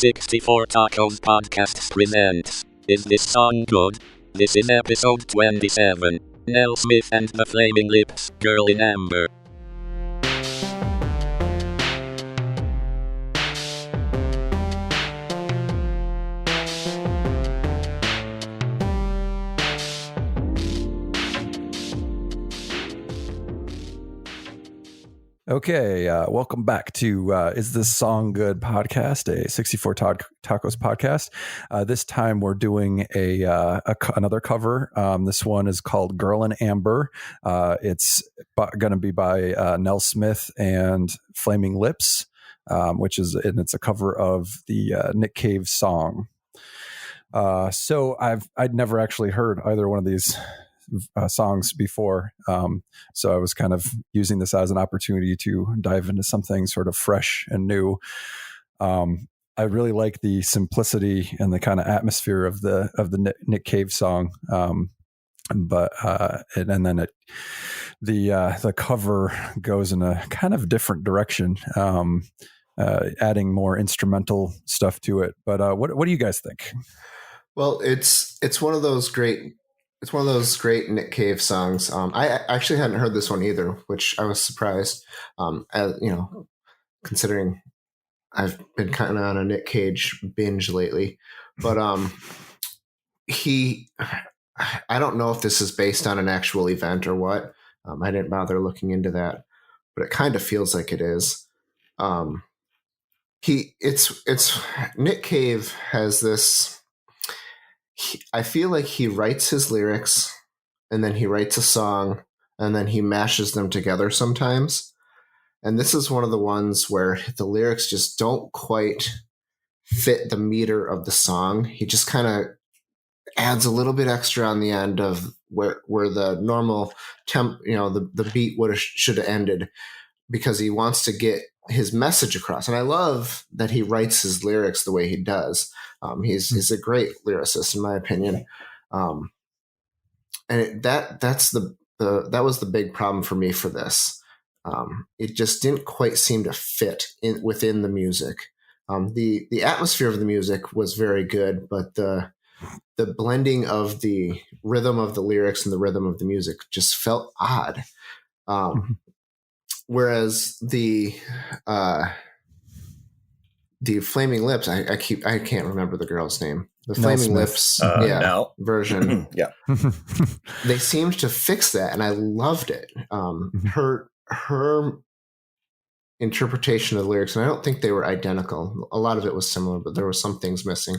64 Tacos Podcasts presents Is This Song Good? This is episode 27. Nell Smith and the Flaming Lips, Girl in Amber. Okay, welcome back to Is This Song Good podcast, a 64 Tacos podcast. This time we're doing another cover. This one is called Girl in Amber. It's going to be by Nell Smith and Flaming Lips, it's a cover of the Nick Cave song. So I'd never actually heard either one of these songs before. So I was kind of using this as an opportunity to dive into something sort of fresh and new. I really like the simplicity and the kind of atmosphere of the Nick Cave song. The cover goes in a kind of different direction, adding more instrumental stuff to it. But what do you guys think? Well, it's one of those great Nick Cave songs. I actually hadn't heard this one either, which I was surprised. As you know, considering I've been kind of on a Nick Cage binge lately, but I don't know if this is based on an actual event or what. I didn't bother looking into that, but it kind of feels like it is. Nick Cave has this. I feel like he writes his lyrics and then he writes a song and then he mashes them together sometimes. And this is one of the ones where the lyrics just don't quite fit the meter of the song. He just kind of adds a little bit extra on the end of where the normal the beat should have ended, because he wants to get his message across. And I love that he writes his lyrics the way he does. He's a great lyricist, in my opinion. And that was the big problem for me for this. It just didn't quite seem to fit within the music. The atmosphere of the music was very good, but the blending of the rhythm of the lyrics and the rhythm of the music just felt odd. Whereas the Flaming Lips, I can't remember the girl's name. The Flaming Lips Nell. version. Yeah. They seemed to fix that, and I loved it. Her interpretation of the lyrics, and I don't think they were identical. A lot of it was similar, but there were some things missing.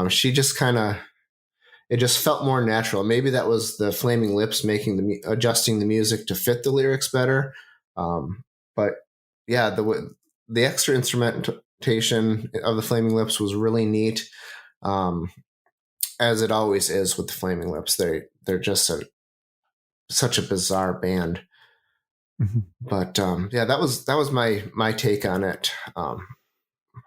She just it just felt more natural. Maybe that was the Flaming Lips adjusting the music to fit the lyrics better. But yeah, the extra instrumentation of the Flaming Lips was really neat. As it always is with the Flaming Lips, they're just such a bizarre band. Mm-hmm. But that was my take on it.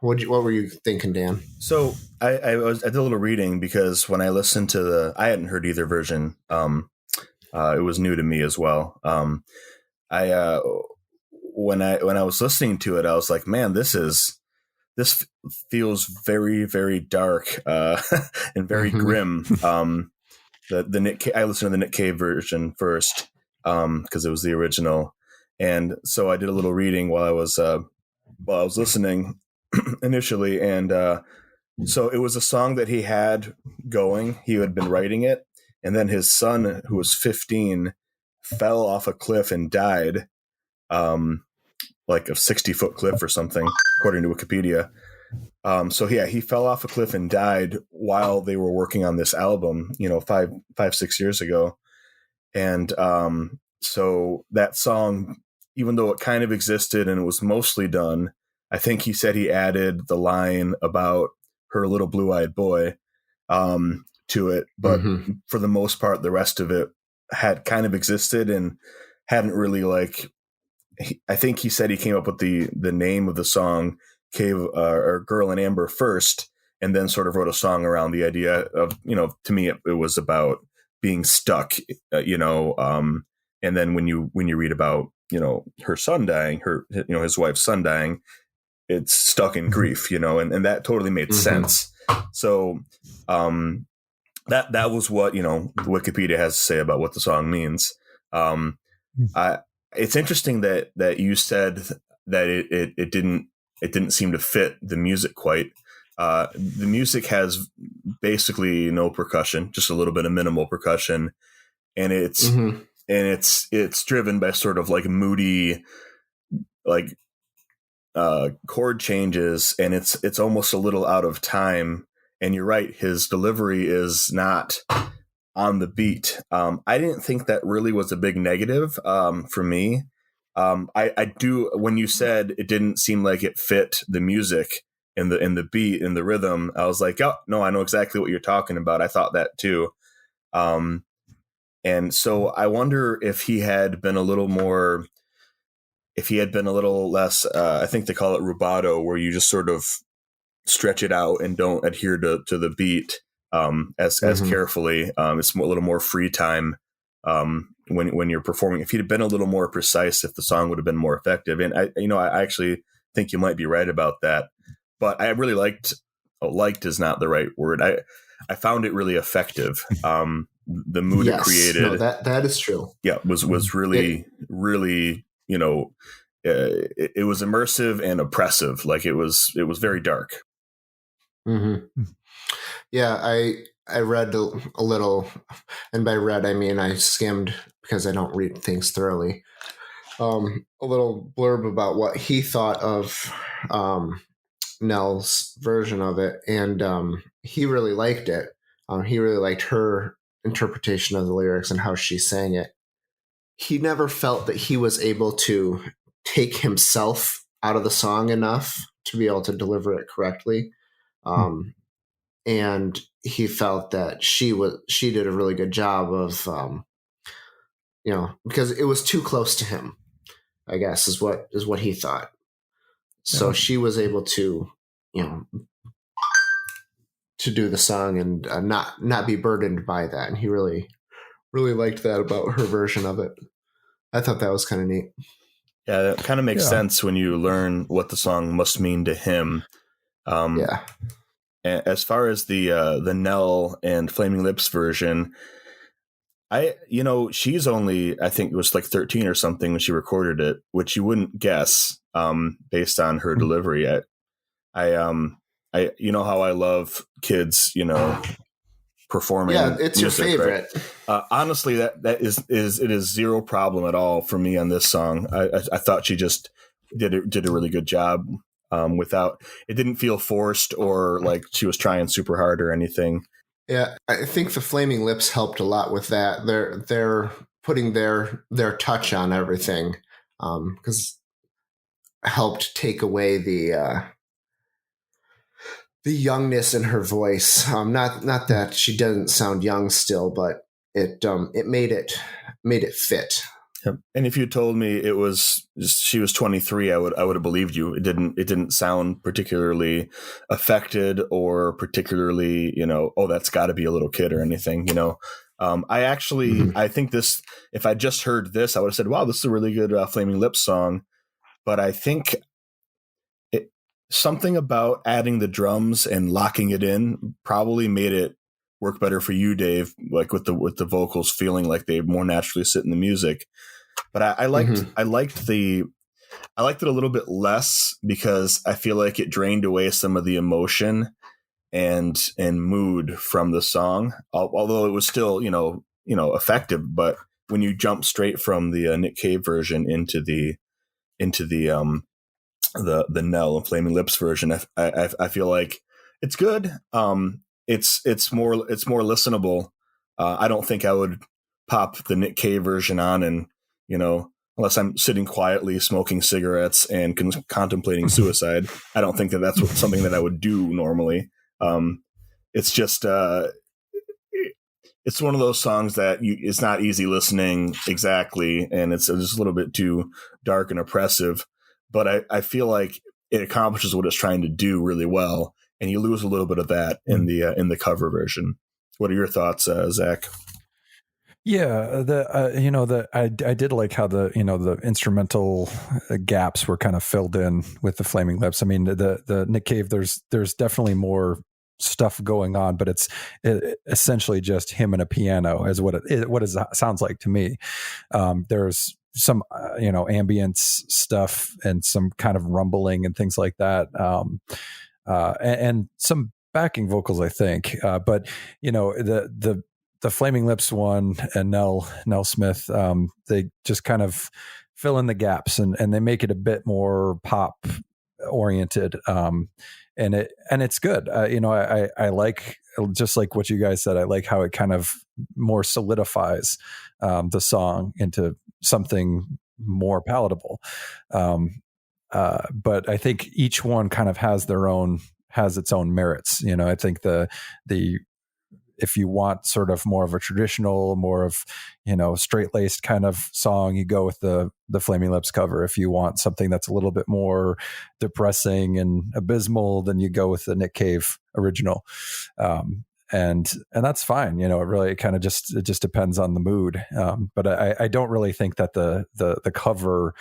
What were you thinking, Dan? So I did a little reading, because when I listened to I hadn't heard either version. It was new to me as well. When I was listening to it, I was like, man, this feels very, very dark and very grim. I listened to the Nick Cave version first, because it was the original, and so I did a little reading while I was listening initially, and so it was a song that he had going. He had been writing it, and then his son, who was 15, fell off a cliff and died. Like a 60-foot cliff or something, according to Wikipedia. He fell off a cliff and died while they were working on this album, 5-6 years ago. And so that song, even though it kind of existed and it was mostly done, I think he said he added the line about her little blue-eyed boy to it. But for the most part, the rest of it had kind of existed and hadn't really I think he said he came up with the name of the song Cave or Girl in Amber first, and then sort of wrote a song around the idea of, to me, it was about being stuck, and then when you read about, her son dying, his wife's son dying, it's stuck in grief, and that totally made sense. So that was what Wikipedia has to say about what the song means. It's interesting that you said that it didn't seem to fit the music quite. The music has basically no percussion, just a little bit of minimal percussion, and it's driven by sort of like moody, like chord changes, and it's almost a little out of time. And you're right, his delivery is not on the beat. I didn't think that really was a big negative for me. I do, when you said it didn't seem like it fit the music in the beat, in the rhythm, I was like, oh no, I know exactly what you're talking about. I thought that too. And so I wonder if he had been a little less, I think they call it rubato, where you just sort of stretch it out and don't adhere to the beat as carefully. It's a little more free time when you're performing. If he'd have been a little more precise, if the song would have been more effective. And I actually think you might be right about that. But I really liked is not the right word. I found it really effective. The mood it created. No, that is true. Yeah, was really, really, it was immersive and oppressive. Like it was very dark. Mm-hmm. Yeah, I read a little, and by read I mean I skimmed, because I don't read things thoroughly. A little blurb about what he thought of Nell's version of it, and he really liked it. He really liked her interpretation of the lyrics and how she sang it. He never felt that he was able to take himself out of the song enough to be able to deliver it correctly. And he felt that she did a really good job of, because it was too close to him, I guess is what he thought. So she was able to, to do the song and not be burdened by that. And he really, really liked that about her version of it. I thought that was kind of neat. Yeah, that kind of makes sense when you learn what the song must mean to him. As far as the Nell and Flaming Lips version, she's only, I think it was like 13 or something when she recorded it, which you wouldn't guess based on her delivery. I how I love kids, performing. Yeah, it's music, your favorite. Right? Honestly, that is zero problem at all for me on this song. I thought she just did a really good job. Without, it didn't feel forced or like she was trying super hard or anything. Yeah, I think the Flaming Lips helped a lot with that. They're putting their touch on everything, because helped take away the youngness in her voice. Not that she doesn't sound young still, but it made it fit. Yep. And if you told me she was 23, I would have believed you. It didn't sound particularly affected or particularly, that's got to be a little kid or anything, I think this, if I just heard this, I would have said, wow, this is a really good Flaming Lips song. But I think something about adding the drums and locking it in probably made it work better for you, Dave, like with the vocals feeling like they more naturally sit in the music. But I liked it a little bit less because I feel like it drained away some of the emotion and mood from the song. Although it was still, effective, but when you jump straight from the Nick Cave version into the Nell and Flaming Lips version, I feel like it's good. It's more listenable. I don't think I would pop the Nick Cave version on and, unless I'm sitting quietly smoking cigarettes and contemplating suicide. I don't think that's something that I would do normally. It's just it's one of those songs that it's not easy listening exactly, and it's just a little bit too dark and oppressive. But I feel like it accomplishes what it's trying to do really well, and you lose a little bit of that in the cover version. What are your thoughts, Zach? Yeah, I did like how the instrumental gaps were kind of filled in with the Flaming Lips. I mean, the Nick Cave, there's definitely more stuff going on, but it's essentially just him and a piano is what it sounds like to me. There's some ambience stuff and some kind of rumbling and things like that, and some backing vocals, I think. But the Flaming Lips one and Nell Smith, they just kind of fill in the gaps and they make it a bit more pop oriented. And it's good. I like, just like what you guys said, I like how it kind of more solidifies the song into something more palatable. But I think each one kind of has its own merits. I think the if you want sort of more of a traditional, more of, straight laced kind of song, you go with the Flaming Lips cover. If you want something that's a little bit more depressing and abysmal, then you go with the Nick Cave original. And that's fine. It really kind of just depends on the mood. But I don't really think that the cover,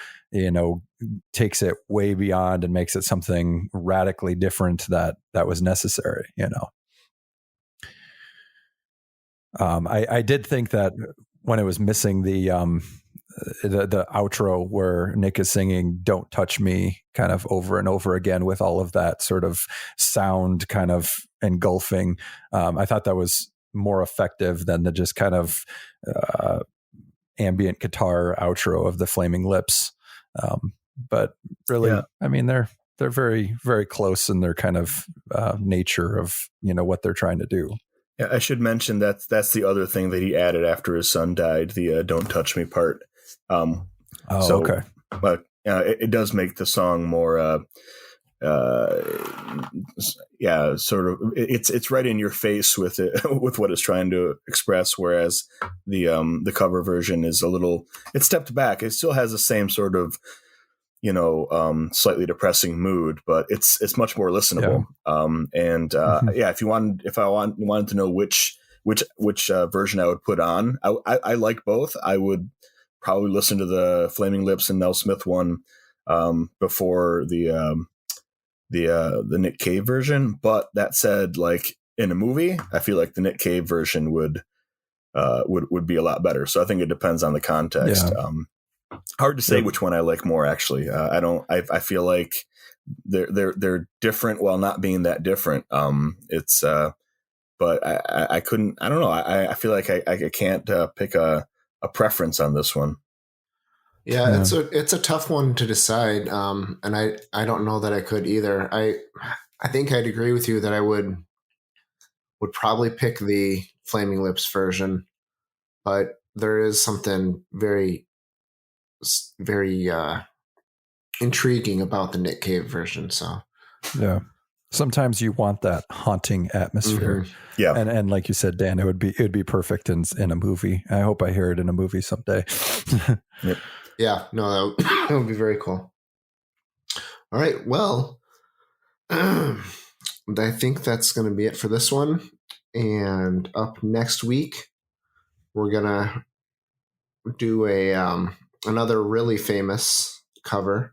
takes it way beyond and makes it something radically different that was necessary, I did think that when it was missing the outro where Nick is singing "Don't Touch Me" kind of over and over again with all of that sort of sound kind of engulfing, I thought that was more effective than the just kind of ambient guitar outro of the Flaming Lips. But really, yeah. I mean, they're very, very close in their kind of nature of what they're trying to do. Yeah, I should mention that's the other thing that he added after his son died, the "Don't Touch Me" part. Okay. But it does make the song more, sort of. It's right in your face with it, with what it's trying to express. Whereas the cover version is it stepped back. It still has the same sort of, slightly depressing mood, but it's much more listenable. Yeah. If I wanted to know which version I would put on, I like both. I would probably listen to the Flaming Lips and Nell Smith one before the Nick Cave version. But that said, like in a movie, I feel like the Nick Cave version would be a lot better. So I think it depends on the context. Yeah. Hard to say which one I like more, actually. I feel like they're different while not being that different. But I couldn't, I don't know. I feel like I can't pick a preference on this one. Yeah, it's a tough one to decide. And I don't know that I could either. I think I'd agree with you that I would probably pick the Flaming Lips version, but there is something very, very intriguing about the Nick Cave version. So yeah, sometimes you want that haunting atmosphere. Mm-hmm. Yeah, and like you said, Dan, it would be perfect in a movie. I hope I hear it in a movie someday. Yep. Yeah, no, that would be very cool. All right, well, I think that's going to be it for this one. And up next week, we're gonna do another really famous cover,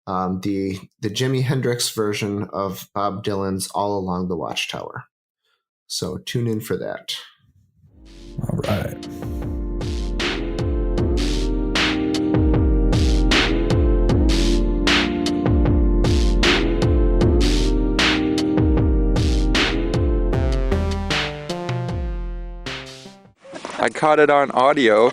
the Jimi Hendrix version of Bob Dylan's "All Along the Watchtower." So tune in for that. All right. I caught it on audio.